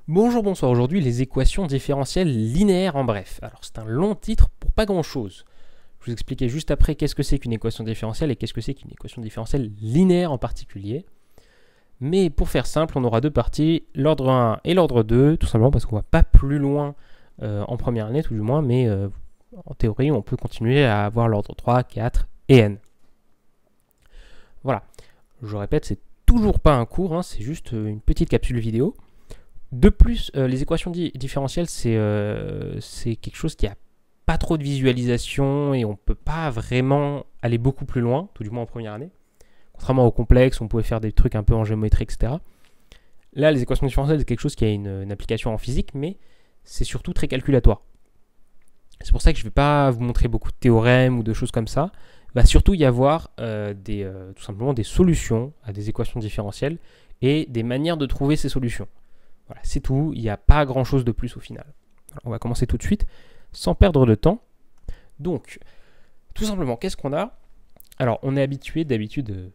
Bonjour, bonsoir. Aujourd'hui, les équations différentielles linéaires en bref. Alors, c'est un long titre pour pas grand-chose. Je vous expliquer juste après qu'est-ce que c'est qu'une équation différentielle et qu'est-ce que c'est qu'une équation différentielle linéaire en particulier. Mais pour faire simple, on aura deux parties, l'ordre 1 et l'ordre 2, tout simplement parce qu'on va pas plus loin en première année, tout du moins, mais en théorie, on peut continuer à avoir l'ordre 3, 4 et n. Voilà. Je répète, c'est toujours pas un cours, hein, c'est juste une petite capsule vidéo. De plus, les équations différentielles, c'est quelque chose qui a pas trop de visualisation et on peut pas vraiment aller beaucoup plus loin, tout du moins en première année. Contrairement au complexe, on pouvait faire des trucs un peu en géométrie, etc. Là, les équations différentielles, c'est quelque chose qui a une application en physique, mais c'est surtout très calculatoire. C'est pour ça que je ne vais pas vous montrer beaucoup de théorèmes ou de choses comme ça. Il va surtout y avoir tout simplement des solutions à des équations différentielles et des manières de trouver ces solutions. Voilà, c'est tout, il n'y a pas grand chose de plus au final. Alors, on va commencer tout de suite, sans perdre de temps. Donc, tout simplement, qu'est-ce qu'on a? Alors, on est habitué, d'habitude,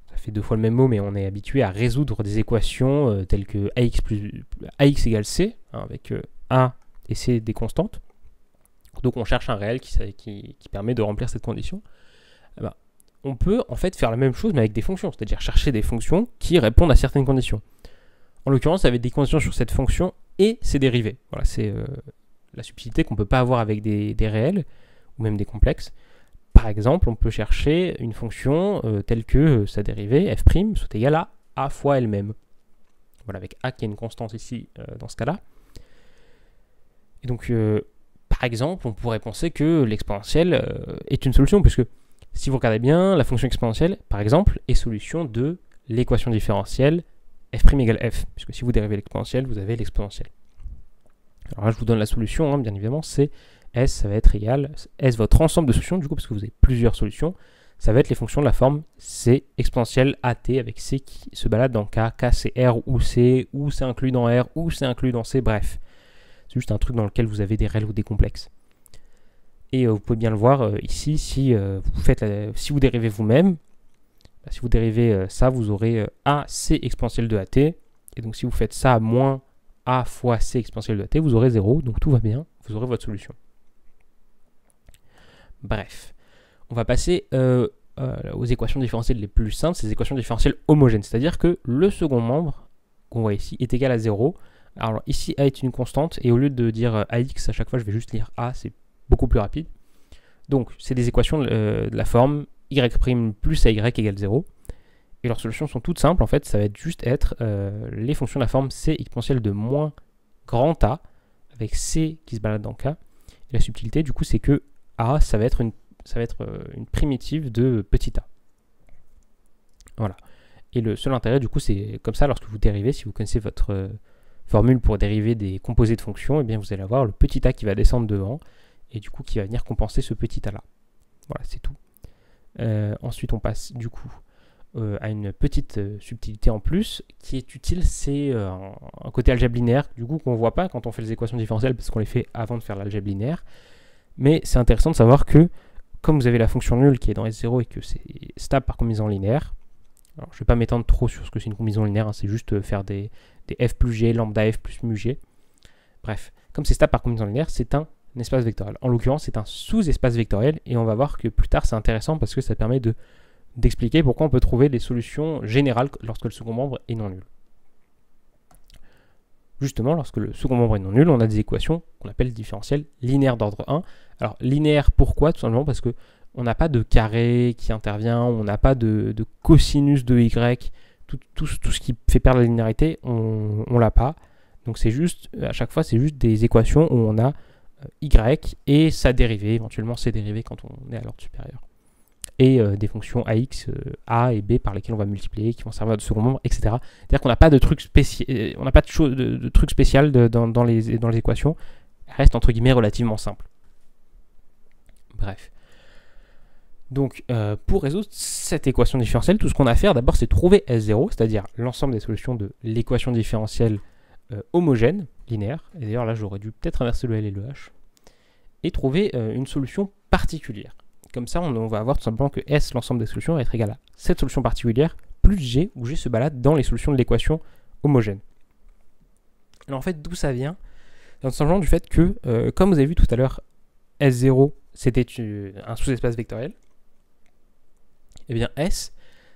ça fait deux fois le même mot, mais on est habitué à résoudre des équations telles que ax égale c, hein, avec a et c des constantes. Donc, on cherche un réel qui permet de remplir cette condition. Eh ben, on peut en fait faire la même chose, mais avec des fonctions, c'est-à-dire chercher des fonctions qui répondent à certaines conditions. En l'occurrence, avec des conditions sur cette fonction et ses dérivés. Voilà, c'est la subtilité qu'on ne peut pas avoir avec des réels ou même des complexes. Par exemple, on peut chercher une fonction telle que sa dérivée, f' soit égale à a fois elle-même. Voilà, avec a qui est une constante ici dans ce cas-là. Et donc, par exemple, on pourrait penser que l'exponentielle est une solution, puisque si vous regardez bien, la fonction exponentielle, par exemple, est solution de l'équation différentielle f' égale f, puisque si vous dérivez l'exponentielle, vous avez l'exponentielle. Alors là, je vous donne la solution, hein, bien évidemment, c'est S, ça va être égal, S, votre ensemble de solutions, du coup, parce que vous avez plusieurs solutions, ça va être les fonctions de la forme C exponentielle AT, avec C qui se balade dans K, K c'est R ou C, ou c'est inclus dans R, ou c'est inclus dans C, bref. C'est juste un truc dans lequel vous avez des réels ou des complexes. Et vous pouvez bien le voir ici, si vous dérivez vous-même, si vous dérivez ça, vous aurez AC exponentielle de AT. Et donc si vous faites ça moins A fois C exponentielle de AT, vous aurez 0. Donc tout va bien, vous aurez votre solution. Bref, on va passer aux équations différentielles les plus simples, ces équations différentielles homogènes. C'est-à-dire que le second membre, qu'on voit ici, est égal à 0. Alors ici, A est une constante. Et au lieu de dire AX à chaque fois, je vais juste lire A, c'est beaucoup plus rapide. Donc c'est des équations de la forme y' plus ay égale 0. Et leurs solutions sont toutes simples, en fait, ça va juste être les fonctions de la forme c exponentielle de moins grand A, avec c qui se balade dans k. Et la subtilité, du coup, c'est que a, ça va être une primitive de petit a. Voilà. Et le seul intérêt, du coup, c'est comme ça, lorsque vous dérivez, si vous connaissez votre formule pour dériver des composés de fonctions, eh bien, vous allez avoir le petit a qui va descendre devant, et du coup, qui va venir compenser ce petit a là. Voilà, c'est tout. Ensuite, on passe du coup à une petite subtilité en plus qui est utile, c'est un côté algèbre linéaire, du coup qu'on ne voit pas quand on fait les équations différentielles parce qu'on les fait avant de faire l'algèbre linéaire. Mais c'est intéressant de savoir que comme vous avez la fonction nulle qui est dans S0 et que c'est stable par combinaison linéaire, alors je ne vais pas m'étendre trop sur ce que c'est une combinaison linéaire, hein, c'est juste faire des f plus g, lambda f plus mu g. Bref, comme c'est stable par combinaison linéaire, c'est un espace vectoriel. En l'occurrence, c'est un sous-espace vectoriel et on va voir que plus tard c'est intéressant parce que ça permet d'expliquer pourquoi on peut trouver des solutions générales lorsque le second membre est non nul. Justement, lorsque le second membre est non nul, on a des équations qu'on appelle différentielles linéaires d'ordre 1. Alors linéaire, pourquoi? Tout simplement parce qu'on n'a pas de carré qui intervient, on n'a pas de cosinus de y, tout ce qui fait perdre la linéarité, on l'a pas. Donc c'est juste, à chaque fois, c'est juste des équations où on a y et sa dérivée, éventuellement ses dérivées quand on est à l'ordre supérieur. Et des fonctions ax, a et b par lesquelles on va multiplier, qui vont servir de second membre, etc. C'est-à-dire qu'on n'a pas de truc spécial, on n'a pas de truc spécial dans les équations. Elles restent entre guillemets relativement simples. Bref. Donc, pour résoudre cette équation différentielle, tout ce qu'on a à faire d'abord, c'est trouver S0, c'est-à-dire l'ensemble des solutions de l'équation différentielle homogène, linéaire. Et d'ailleurs, là, j'aurais dû peut-être inverser le L et le H. Et trouver une solution particulière. Comme ça, on va avoir tout simplement que S, l'ensemble des solutions, va être égal à cette solution particulière, plus G, où G se balade dans les solutions de l'équation homogène. Alors en fait, d'où ça vient? Tout simplement du fait que, comme vous avez vu tout à l'heure, S0 c'était un sous-espace vectoriel. Et bien S,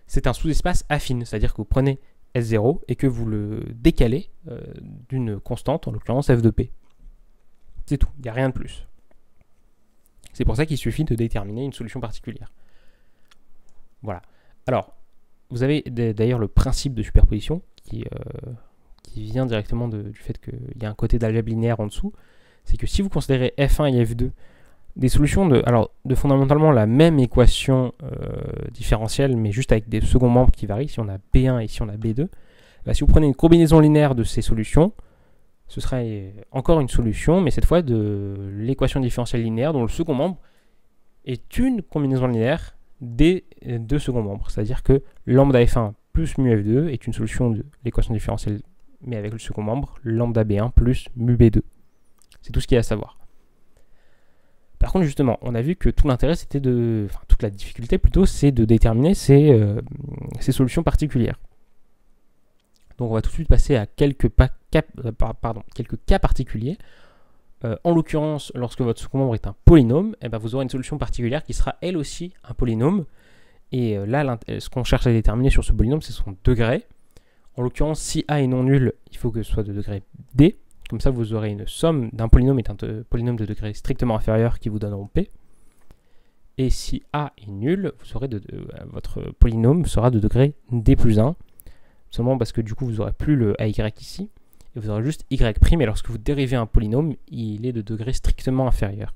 c'est un sous-espace affine, c'est-à-dire que vous prenez S0 et que vous le décalez d'une constante, en l'occurrence f de p. C'est tout, il n'y a rien de plus. C'est pour ça qu'il suffit de déterminer une solution particulière. Voilà. Alors, vous avez d'ailleurs le principe de superposition qui vient directement du fait qu'il y a un côté d'algèbre linéaire en dessous. C'est que si vous considérez f1 et f2 des solutions de fondamentalement la même équation différentielle, mais juste avec des seconds membres qui varient, si on a B1 et si on a B2, bah, si vous prenez une combinaison linéaire de ces solutions, ce sera encore une solution, mais cette fois de l'équation différentielle linéaire dont le second membre est une combinaison linéaire des deux seconds membres. C'est-à-dire que lambda f1 plus mu f2 est une solution de l'équation différentielle, mais avec le second membre, lambda b1 plus mu b2. C'est tout ce qu'il y a à savoir. Par contre, justement, on a vu que tout l'intérêt, c'était toute la difficulté plutôt, c'est de déterminer ces solutions particulières. Donc on va tout de suite passer à quelques cas particuliers. En l'occurrence, lorsque votre second membre est un polynôme, eh ben, vous aurez une solution particulière qui sera elle aussi un polynôme. Et là, ce qu'on cherche à déterminer sur ce polynôme, c'est son degré. En l'occurrence, si A est non nul, il faut que ce soit de degré D. Comme ça, vous aurez une somme d'un polynôme et d'un polynôme de degré strictement inférieur qui vous donneront P. Et si A est nul, vous aurez votre polynôme sera de degré D plus 1. Seulement parce que du coup, vous n'aurez plus le AY ici. Et vous aurez juste Y'. Et lorsque vous dérivez un polynôme, il est de degré strictement inférieur.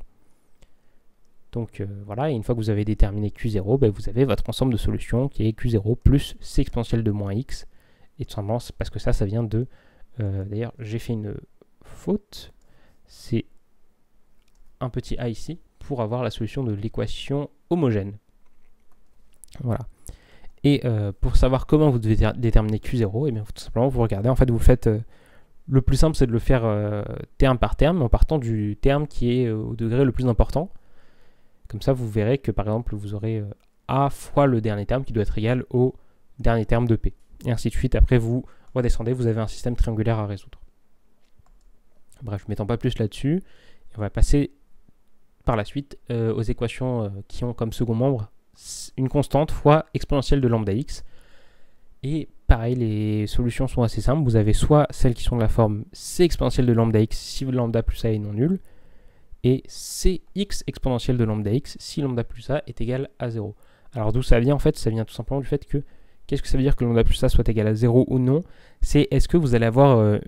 Donc voilà, et une fois que vous avez déterminé Q0, ben, vous avez votre ensemble de solutions qui est Q0 plus C exponentielle de moins X. Et tout simplement, c'est parce que ça vient de... D'ailleurs, j'ai fait une faute, c'est un petit a ici pour avoir la solution de l'équation homogène. Voilà. Et pour savoir comment vous devez déterminer Q0, et bien tout simplement vous regardez, en fait vous faites, le plus simple c'est de le faire terme par terme, en partant du terme qui est au degré le plus important. Comme ça vous verrez que par exemple vous aurez A fois le dernier terme qui doit être égal au dernier terme de P. Et ainsi de suite, après vous redescendez, vous avez un système triangulaire à résoudre. Bref, je ne m'étends pas plus là-dessus. On va passer par la suite aux équations qui ont comme second membre une constante fois exponentielle de lambda x. Et pareil, les solutions sont assez simples. Vous avez soit celles qui sont de la forme c exponentielle de lambda x si lambda plus a est non nul, et cx exponentielle de lambda x si lambda plus a est égal à 0. Alors d'où ça vient en fait? Ça vient tout simplement du fait que, qu'est-ce que ça veut dire que lambda plus a soit égal à 0 ou non? C'est est-ce que vous allez avoir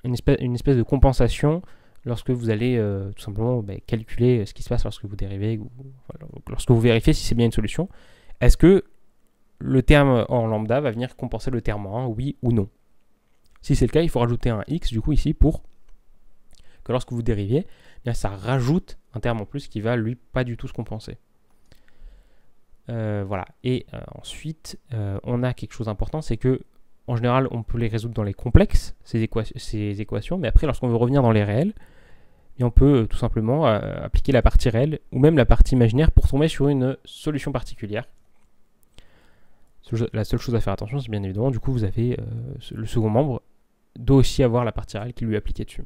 une espèce de compensation lorsque vous allez tout simplement calculer ce qui se passe lorsque vous dérivez, ou lorsque vous vérifiez si c'est bien une solution. Est-ce que le terme en lambda va venir compenser le terme en 1, oui ou non? Si c'est le cas, il faut rajouter un x du coup ici pour que lorsque vous dériviez, bien, ça rajoute un terme en plus qui va lui pas du tout se compenser. Voilà. Et ensuite, on a quelque chose d'important, c'est que en général, on peut les résoudre dans les complexes, ces équations, mais après, lorsqu'on veut revenir dans les réels, et on peut tout simplement appliquer la partie réelle ou même la partie imaginaire pour tomber sur une solution particulière. La seule chose à faire attention, c'est bien évidemment, du coup, vous avez le second membre doit aussi avoir la partie réelle qui lui est appliquée dessus.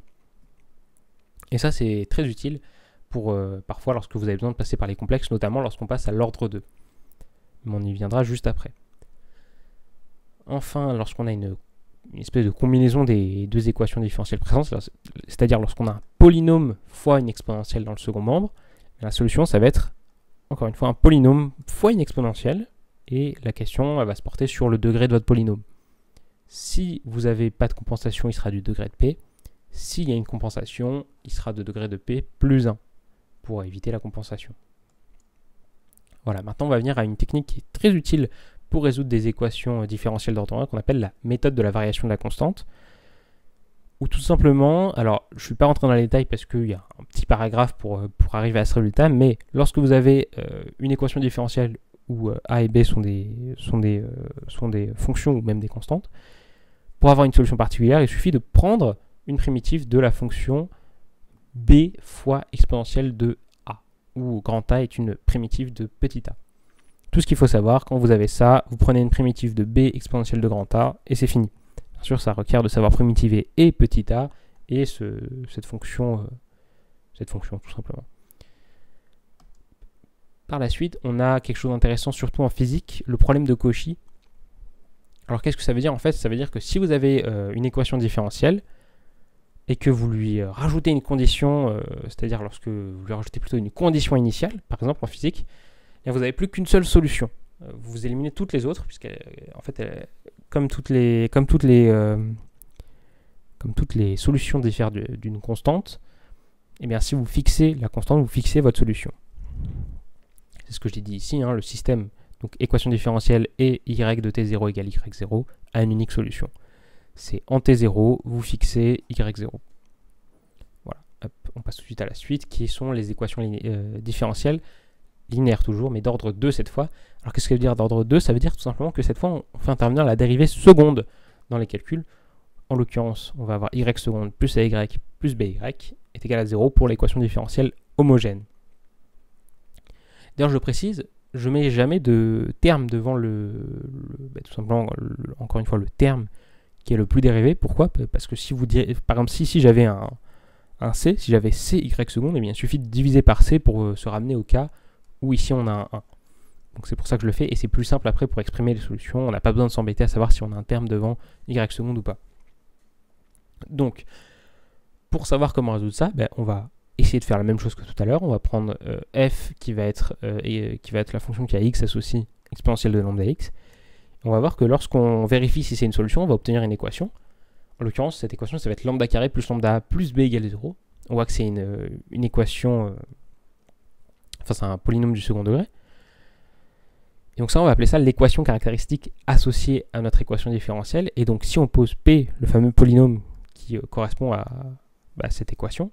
Et ça, c'est très utile pour parfois lorsque vous avez besoin de passer par les complexes, notamment lorsqu'on passe à l'ordre 2. Mais on y viendra juste après. Enfin, lorsqu'on a une espèce de combinaison des deux équations différentielles présentes, c'est-à-dire lorsqu'on a un polynôme fois une exponentielle dans le second membre, la solution, ça va être, encore une fois, un polynôme fois une exponentielle, et la question, elle va se porter sur le degré de votre polynôme. Si vous n'avez pas de compensation, il sera du degré de P. S'il y a une compensation, il sera de degré de P plus 1, pour éviter la compensation. Voilà, maintenant on va venir à une technique qui est très utile pour résoudre des équations différentielles d'ordre 1 qu'on appelle la méthode de la variation de la constante. Ou tout simplement, alors je ne suis pas rentré dans les détails parce qu'il y a un petit paragraphe pour arriver à ce résultat, mais lorsque vous avez une équation différentielle où A et B sont des fonctions ou même des constantes, pour avoir une solution particulière, il suffit de prendre une primitive de la fonction B fois exponentielle de A, où grand A est une primitive de petit a. Tout ce qu'il faut savoir, quand vous avez ça, vous prenez une primitive de B exponentielle de grand A, et c'est fini. sûr, ça requiert de savoir primitiver et petit a et cette fonction tout simplement. Par la suite, on a quelque chose d'intéressant, surtout en physique, le problème de Cauchy. Alors qu'est-ce que ça veut dire en fait? Ça veut dire que si vous avez une équation différentielle et que vous lui rajoutez une condition, c'est-à-dire lorsque vous lui rajoutez plutôt une condition initiale, par exemple en physique, et vous n'avez plus qu'une seule solution. Vous éliminez toutes les autres, puisque en fait, comme toutes les solutions diffèrent d'une constante, et bien si vous fixez la constante, vous fixez votre solution. C'est ce que je dit ici, hein, le système, donc équation différentielle et y de t0 égale y0 a une unique solution. C'est en t0, vous fixez y0. Voilà, hop, on passe tout de suite à la suite, qui sont les équations différentielles, linéaires toujours, mais d'ordre 2 cette fois. Alors qu'est-ce que ça veut dire d'ordre 2? Ça veut dire tout simplement que cette fois, on fait intervenir la dérivée seconde dans les calculs. En l'occurrence, on va avoir y seconde plus ay plus by est égal à 0 pour l'équation différentielle homogène. D'ailleurs, je précise, je mets jamais de terme devant tout simplement, encore une fois, le terme qui est le plus dérivé. Pourquoi? Parce que si vous direz, par exemple, si j'avais un c, si j'avais c y seconde, eh bien, il suffit de diviser par c pour se ramener au cas où ici on a un 1. Donc c'est pour ça que je le fais, et c'est plus simple après pour exprimer les solutions. On n'a pas besoin de s'embêter à savoir si on a un terme devant y seconde ou pas. Donc, pour savoir comment résoudre ça, on va essayer de faire la même chose que tout à l'heure. On va prendre f qui va être la fonction qui a x associe exponentielle de lambda x. On va voir que lorsqu'on vérifie si c'est une solution, on va obtenir une équation. En l'occurrence, cette équation, ça va être lambda carré plus lambda plus b égale 0. On voit que c'est une équation, c'est un polynôme du second degré. Et donc ça, on va appeler ça l'équation caractéristique associée à notre équation différentielle. Et donc si on pose p, le fameux polynôme qui correspond à cette équation,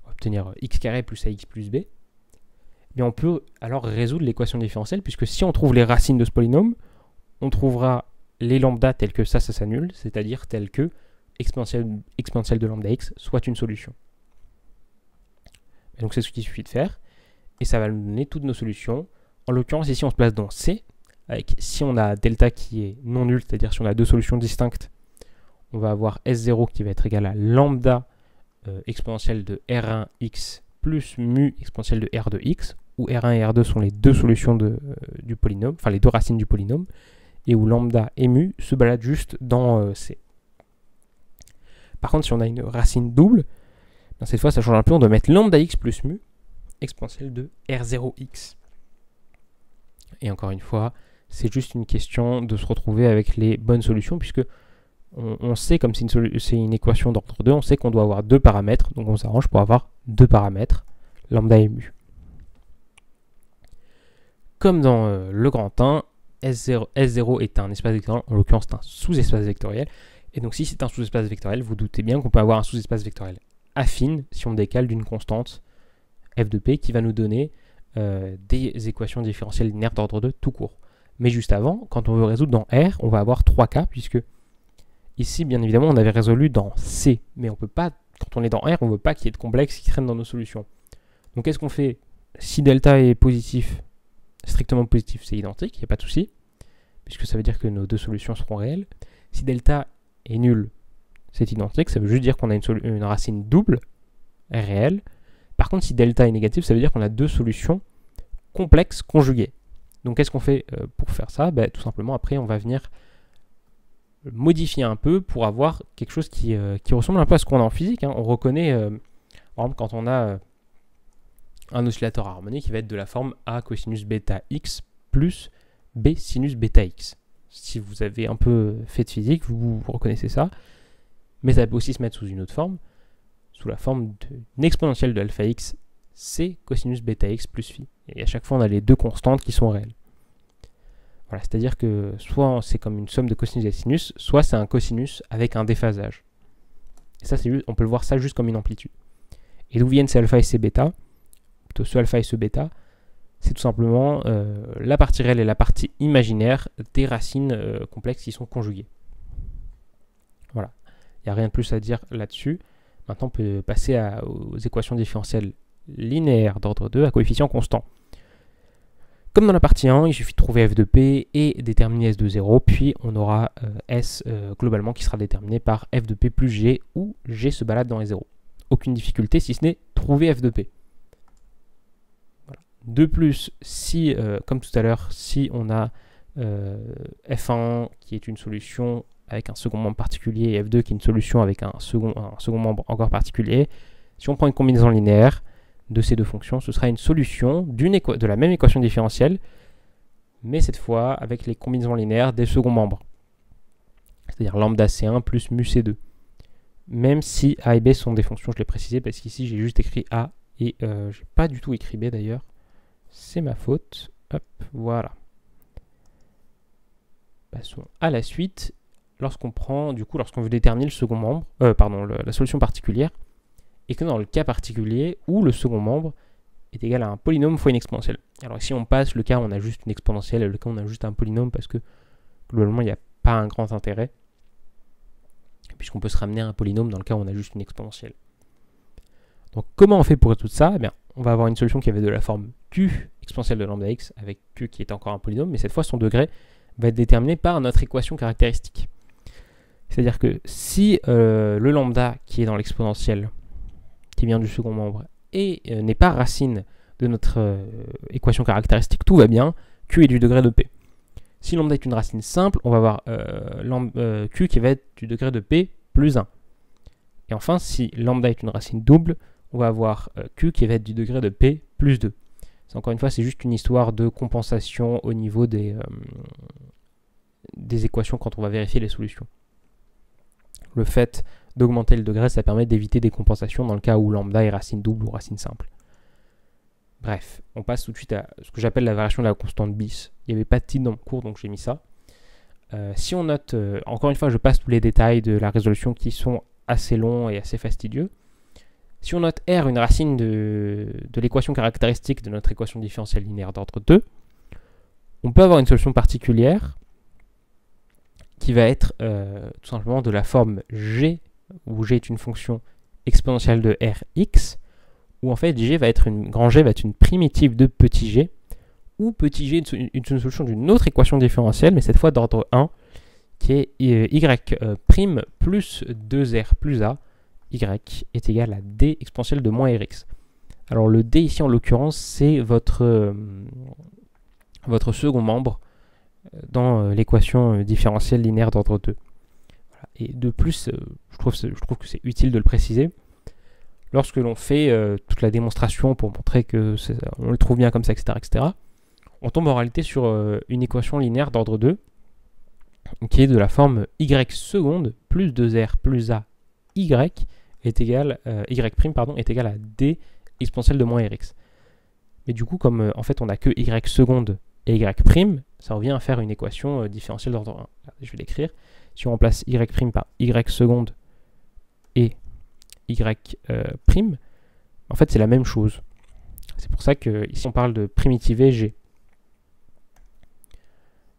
on va obtenir x carré plus ax plus b. Eh bien on peut alors résoudre l'équation différentielle, puisque si on trouve les racines de ce polynôme, on trouvera les lambda tels que ça s'annule, c'est-à-dire tels que exponentielle de lambda x soit une solution. Et donc c'est ce qu'il suffit de faire, et ça va nous donner toutes nos solutions. En l'occurrence, ici, on se place dans C, avec si on a delta qui est non nul, c'est-à-dire si on a deux solutions distinctes, on va avoir S0 qui va être égal à lambda exponentielle de R1x plus mu exponentielle de R de x, où R1 et R2 sont les deux solutions du polynôme, enfin les deux racines du polynôme, et où lambda et mu se baladent juste dans C. Par contre, si on a une racine double, cette fois, ça change un peu, on doit mettre lambda x plus mu exponentielle de R0x. Et encore une fois, c'est juste une question de se retrouver avec les bonnes solutions, puisque on sait, comme c'est une équation d'ordre 2, on sait qu'on doit avoir deux paramètres, donc on s'arrange pour avoir deux paramètres, lambda et mu. Comme dans le grand 1, S0 est un espace vectoriel, en l'occurrence c'est un sous-espace vectoriel, et donc si c'est un sous-espace vectoriel, vous doutez bien qu'on peut avoir un sous-espace vectoriel affine si on décale d'une constante f de p qui va nous donner des équations différentielles linéaires d'ordre 2 tout court. Mais juste avant, quand on veut résoudre dans R, on va avoir trois cas, puisque ici, bien évidemment, on avait résolu dans C, mais on peut pas, quand on est dans R, on ne veut pas qu'il y ait de complexes qui traînent dans nos solutions. Donc qu'est-ce qu'on fait? Si delta est positif, strictement positif, c'est identique, il n'y a pas de souci, puisque ça veut dire que nos deux solutions seront réelles. Si delta est nul, c'est identique, ça veut juste dire qu'on a une racine double, réelle. Par contre, si delta est négatif, ça veut dire qu'on a deux solutions complexes conjuguées. Donc qu'est-ce qu'on fait pour faire ça? Tout simplement, après, on va venir modifier un peu pour avoir quelque chose qui ressemble un peu à ce qu'on a en physique. On reconnaît, par exemple, quand on a un oscillateur harmonique, il va être de la forme A cosinus bêta x plus B sinus bêta x. Si vous avez un peu fait de physique, vous reconnaissez ça. Mais ça peut aussi se mettre sous une autre forme, sous la forme d'une exponentielle de alpha x, c cosinus bêta x plus phi. Et à chaque fois, on a les deux constantes qui sont réelles. Voilà, c'est-à-dire que soit c'est comme une somme de cosinus et sinus, soit c'est un cosinus avec un déphasage. Et ça, on peut le voir ça juste comme une amplitude. Et d'où viennent ces alpha et ces bêta? Plutôt ce alpha et ce bêta, c'est tout simplement la partie réelle et la partie imaginaire des racines complexes qui sont conjuguées. Voilà, il n'y a rien de plus à dire là-dessus. Maintenant, on peut passer aux équations différentielles linéaires d'ordre 2 à coefficient constant. Comme dans la partie 1, il suffit de trouver f de p et déterminer s de 0, puis on aura s globalement qui sera déterminé par f de p plus g, où g se balade dans les 0. Aucune difficulté si ce n'est trouver f de p. Voilà. De plus, si, comme tout à l'heure, si on a f1 qui est une solution avec un second membre particulier et f2 qui est une solution avec un second membre encore particulier, si on prend une combinaison linéaire de ces deux fonctions, ce sera une solution de la même équation différentielle, mais cette fois avec les combinaisons linéaires des seconds membres, c'est-à-dire lambda c1 plus mu c2. Même si a et b sont des fonctions, je l'ai précisé parce qu'ici j'ai juste écrit a et j'ai pas du tout écrit b d'ailleurs, c'est ma faute. Hop, voilà. Passons à la suite. Lorsqu'on veut déterminer le second membre, la solution particulière, et que dans le cas particulier où le second membre est égal à un polynôme fois une exponentielle. Alors ici on passe le cas où on a juste une exponentielle et le cas où on a juste un polynôme parce que globalement il n'y a pas un grand intérêt, puisqu'on peut se ramener à un polynôme dans le cas où on a juste une exponentielle. Donc comment on fait pour tout ça? Eh bien, on va avoir une solution qui avait de la forme q exponentielle de lambda x avec q qui est encore un polynôme, mais cette fois son degré va être déterminé par notre équation caractéristique. C'est-à-dire que si le lambda qui est dans l'exponentielle qui vient du second membre et n'est pas racine de notre équation caractéristique, tout va bien, q est du degré de p. Si lambda est une racine simple, on va avoir q qui va être du degré de p plus 1. Et enfin, si lambda est une racine double, on va avoir q qui va être du degré de p plus 2. Encore une fois, c'est juste une histoire de compensation au niveau des équations quand on va vérifier les solutions. Le fait d'augmenter le degré, ça permet d'éviter des compensations dans le cas où lambda est racine double ou racine simple. Bref, on passe tout de suite à ce que j'appelle la variation de la constante bis. Il n'y avait pas de titre dans le cours, donc j'ai mis ça. Si on note, encore une fois, je passe tous les détails de la résolution qui sont assez longs et assez fastidieux. Si on note R une racine de l'équation caractéristique de notre équation différentielle linéaire d'ordre 2, on peut avoir une solution particulière qui va être tout simplement de la forme g, où g est une fonction exponentielle de Rx, où en fait grand G va être une primitive de petit g, où petit g est une solution d'une autre équation différentielle, mais cette fois d'ordre 1, qui est y' plus 2r plus a, y est égal à d exponentielle de moins rx. Alors le d ici en l'occurrence, c'est votre second membre dans l'équation différentielle linéaire d'ordre 2. Voilà. Et de plus, je trouve que c'est utile de le préciser. Lorsque l'on fait toute la démonstration pour montrer que on le trouve bien comme ça, etc., on tombe en réalité sur une équation linéaire d'ordre 2 qui est de la forme y seconde plus 2r plus a y est égal, y' est égal à d exponentielle de moins rx. Mais du coup, comme en fait on n'a que y seconde et y', ça revient à faire une équation différentielle d'ordre 1. Je vais l'écrire. Si on remplace y' par y seconde et y', en fait c'est la même chose. C'est pour ça que ici on parle de primitiver g.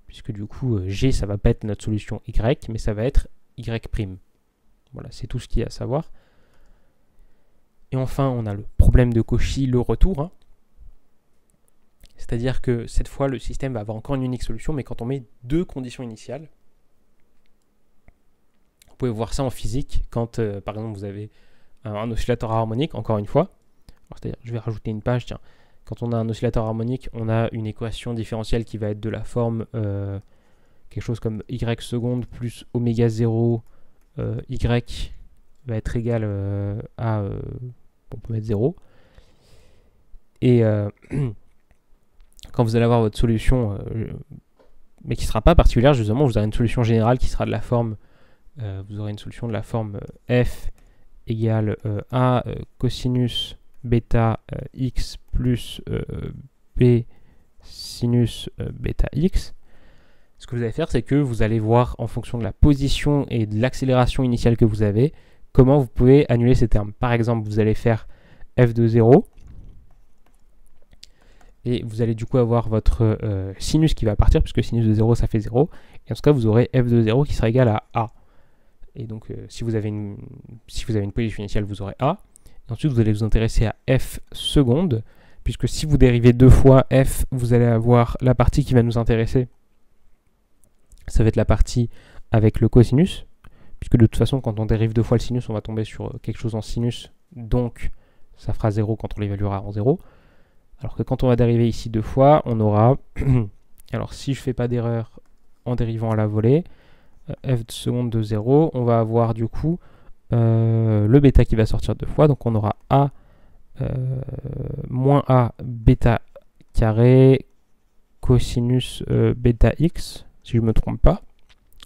Puisque du coup g ça va pas être notre solution y, mais ça va être y'. Voilà, c'est tout ce qu'il y a à savoir. Et enfin on a le problème de Cauchy, le retour. Hein. C'est-à-dire que cette fois le système va avoir encore une unique solution, mais quand on met deux conditions initiales, vous pouvez voir ça en physique quand par exemple vous avez un oscillateur harmonique, encore une fois. C'est-à-dire, je vais rajouter une page, tiens. Quand on a un oscillateur harmonique, on a une équation différentielle qui va être de la forme quelque chose comme y seconde plus oméga 0 y va être égal à on peut mettre 0. Et quand vous allez avoir votre solution, mais qui ne sera pas particulière, justement, vous aurez une solution générale qui sera de la forme vous aurez une solution de la forme f égale a cosinus bêta x plus b sinus bêta x. Ce que vous allez faire, c'est que vous allez voir en fonction de la position et de l'accélération initiale que vous avez, comment vous pouvez annuler ces termes. Par exemple, vous allez faire f de 0, et vous allez du coup avoir votre sinus qui va partir, puisque sinus de 0, ça fait 0, et en ce cas, vous aurez f de 0 qui sera égal à a. Et donc, si vous avez une position initiale, vous aurez a. Et ensuite, vous allez vous intéresser à f seconde, puisque si vous dérivez 2 fois f, vous allez avoir la partie qui va nous intéresser. Ça va être la partie avec le cosinus, puisque de toute façon, quand on dérive 2 fois le sinus, on va tomber sur quelque chose en sinus, donc ça fera 0 quand on l'évaluera en 0. Alors que quand on va dériver ici 2 fois, on aura, alors si je ne fais pas d'erreur en dérivant à la volée, f de seconde de 0, on va avoir du coup le bêta qui va sortir 2 fois, donc on aura a moins a bêta carré cosinus bêta x, si je ne me trompe pas.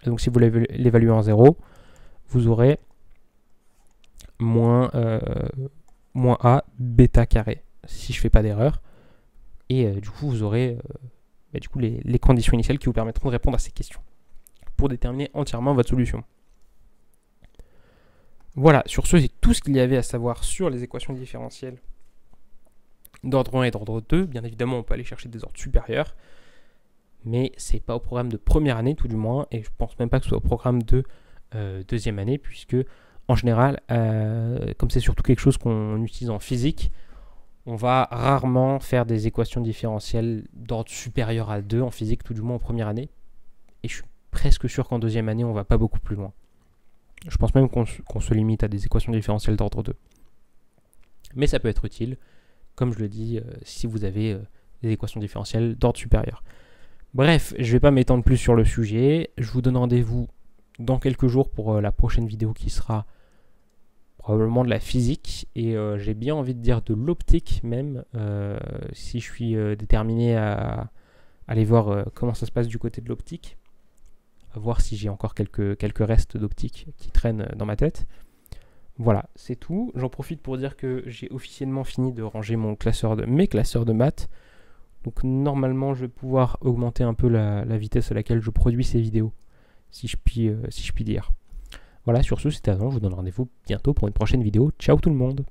Et donc si vous l'évaluez en 0, vous aurez moins a bêta carré, si je ne fais pas d'erreur. Et du coup, vous aurez du coup, les conditions initiales qui vous permettront de répondre à ces questions pour déterminer entièrement votre solution. Voilà, sur ce, c'est tout ce qu'il y avait à savoir sur les équations différentielles d'ordre 1 et d'ordre 2. Bien évidemment, on peut aller chercher des ordres supérieurs, mais c'est pas au programme de première année, tout du moins, et je pense même pas que ce soit au programme de deuxième année, puisque en général, comme c'est surtout quelque chose qu'on utilise en physique, on va rarement faire des équations différentielles d'ordre supérieur à 2 en physique, tout du moins en première année, et je suis presque sûr qu'en deuxième année, on va pas beaucoup plus loin. Je pense même qu'on se limite à des équations différentielles d'ordre 2. Mais ça peut être utile, comme je le dis, si vous avez des équations différentielles d'ordre supérieur. Bref, je ne vais pas m'étendre plus sur le sujet. Je vous donne rendez-vous dans quelques jours pour la prochaine vidéo qui sera probablement de la physique. Et j'ai bien envie de dire de l'optique même, si je suis déterminé à aller voir comment ça se passe du côté de l'optique. À voir si j'ai encore quelques restes d'optique qui traînent dans ma tête. Voilà, c'est tout. J'en profite pour dire que j'ai officiellement fini de ranger mes classeurs de maths. Donc normalement, je vais pouvoir augmenter un peu la vitesse à laquelle je produis ces vidéos, si je puis dire. Voilà, sur ce, c'était Adam. Je vous donne rendez-vous bientôt pour une prochaine vidéo. Ciao tout le monde!